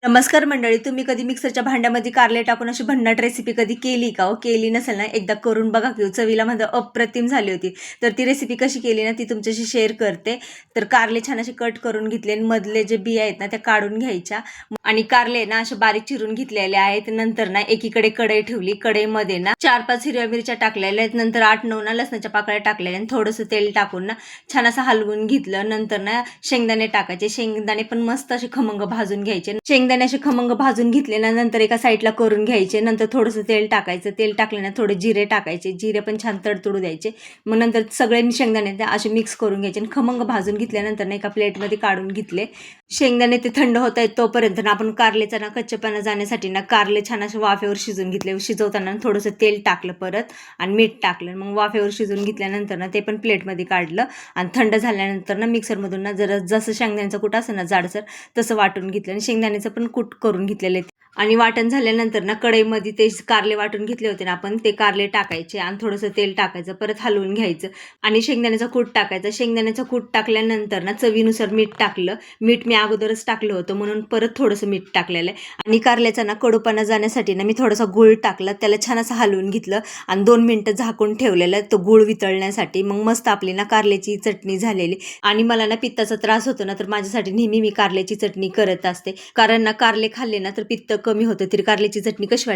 नमस्कार मंडळी, तुम्ही कधी मिक्सरच्या भांड्यामध्ये कारले टाकून अशी भन्नाट रेसिपी कधी केली का हो? केली नसेल ना, एकदा करून बघा की चवीला माझं अप्रतिम झाली होती. तर ती रेसिपी कशी केली ना, ती तुमच्याशी शेअर करते. तर कारले छान असे कट करून घेतले आणि मधले जे बिया आहेत ना, त्या काढून घ्यायच्या आणि कारले ना असे बारीक चिरून घेतलेले आहेत. नंतर ना एकीकडे कढई ठेवली. कढईमध्ये ना 4-5 हिरव्या मिरच्या टाकलेल्या आहेत. नंतर 8-9 ना लसणाच्या पाकळ्या टाकलेल्या आणि थोडंसं तेल टाकून ना छान असं हलवून घेतलं. नंतर ना शेंगदाणे टाकायचे. शेंगदाणे पण मस्त असे खमंग भाजून घ्यायचे. शेंगदाणे असे खमंग भाजून घेतले ना, नंतर एका साईडला करून घ्यायचे. नंतर थोडंसं तेल टाकायचं. तेल टाकल्यानं थोडे जिरे टाकायचे. जिरे पण छान तडतडू द्यायचे. मग नंतर सगळे शेंगदाणे ते असे मिक्स करून घ्यायचे आणि खमंग भाजून घेतल्यानंतर ना एका प्लेटमध्ये काढून घेतले. शेंगदाणे ते थंड होत आहेत तोपर्यंत ना आपण कारलेचा ना कच्चेपणा जाण्यासाठी ना कारले छान असे वाफेवर शिजून घेतले. शिजवताना थोडंसं तेल टाकलं परत आणि मीठ टाकलं. मग वाफेवर शिजून घेतल्यानंतर ना ते पण प्लेटमध्ये काढलं आणि थंड झाल्यानंतर ना मिक्सरमधून ना जरा जसं शेंगदाण्याचं कूट असं ना जाडसर तसं वाटून घेतलं आणि शेंगदाण्याचं पण कूट करून घेतलेले आणि वाटण झाल्यानंतर ना कढईमध्ये ते कारले वाटून घेतले होते ना आपण, ते कारले टाकायचे आणि थोडंसं तेल टाकायचं, परत हलवून घ्यायचं आणि शेंगदाण्याचा कूट टाकायचा. शेंगदाण्याचं कूट टाकल्यानंतर ना चवीनुसार मीठ टाकलं. मीठ मी अगोदरच टाकलं होतं म्हणून परत थोडंसं मीठ टाकलेलं आहे आणि कारल्याचा ना कडूपणा जाण्यासाठी ना मी थोडासा गूळ टाकला. त्याला छान असं हलवून घेतलं आणि 2 मिनिटं झाकून ठेवलेलं तो गूळ वितळण्यासाठी. मग मस्त आपली ना कारल्याची चटणी झालेली. आणि मला ना पित्ताचा त्रास होतो ना, तर माझ्यासाठी नेहमी मी कारल्याची चटणी करत असते. कारण ना कारले खाल्ले ना तर पित्त कमी होतं. तर कारल्याची चटणी कशी वाटते